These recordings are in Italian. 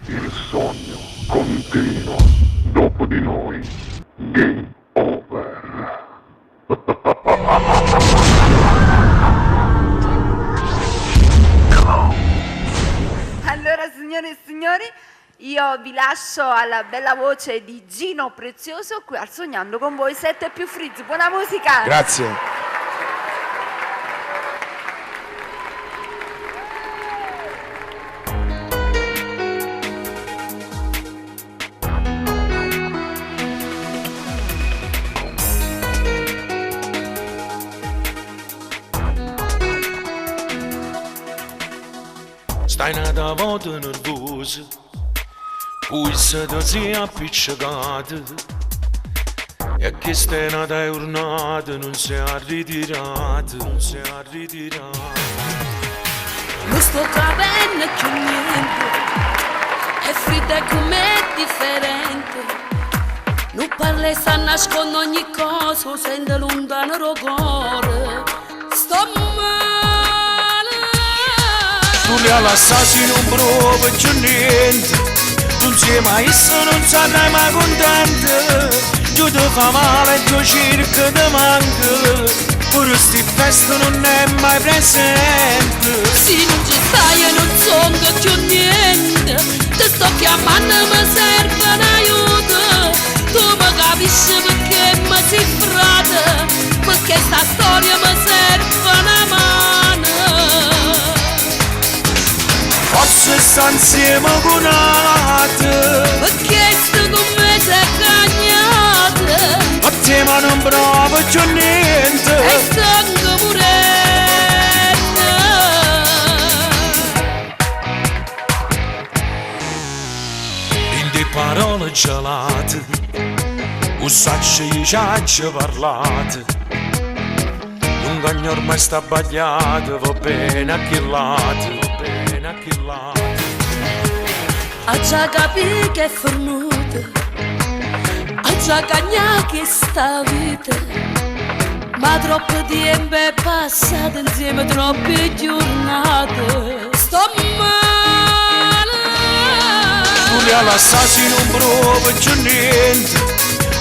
Il sogno continua. Dopo di noi. Game over. Allora, signore e signori, io vi lascio alla bella voce di Gino Prezioso qui al Sognando con voi 7 più Frizz. Buona musica! Grazie. Stai nata volta nervosa, pulsa ti si è appiccicata, e che stai nata giornata non si è ritirata, non si è ritirata. Non sto capendo più niente, è fredda come differente, non parla e sta nascondo ogni cosa, sente lontano il cuore, sto Tu li lasciasi non provo più niente, non sei mai sta, non sarai mai contenta, giù ti fa male, giù cerca ti manca, pure sti feste non è mai presente. Se non ci stai e non sonno più niente, ti sto chiamando e mi serve un aiuto, tu mi capisci perché mi sei frata, perché sta storia mi serve una mano. Forse sta insieme con altri, Perché sto con me sei cagnata, a te ma non provo più niente. e stanco morendo. In te parole gelate, un sacco di ciacce parlate, non cagno ormai sta sbagliato, va bene a chi lato, va bene a chi lato. Ha già capito che è fornuta, ha già cagnato che sta vita, ma troppo tempo è passato insieme troppe giornate. Sto male. Tu li lasciasi non provo più niente,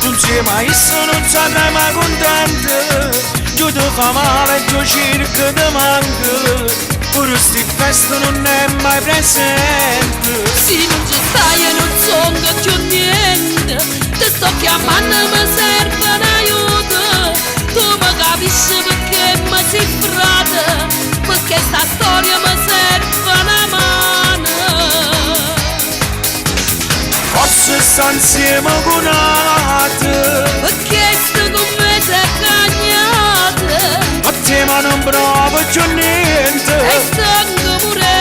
non sei mai sta, non sarai mai contenta, giù ti fa male, giù cerca ti manca, pure sti feste non è mai presente. Se non ci stai e non sonno più niente, ti sto chiamando e mi serve un aiuto, tu mi capisci perché mi sei frata, perché sta storia mi serve una mano. Forse sta insieme con altri, Perché sto con me sei cagnata, a te ma non provo più e niente. stanco morendo.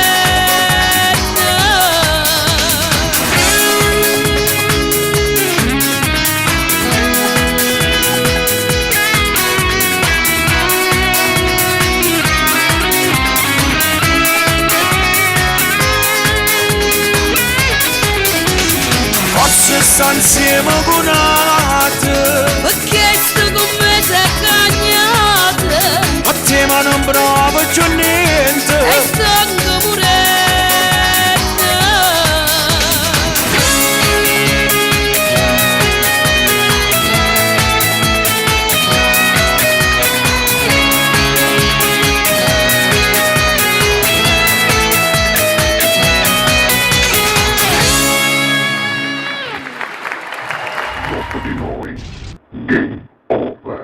Forse sta insieme con altri, Perché sto con me sei cagnata, a te ma non provo più e niente. stanco morendo. Dopo di noi. Game over.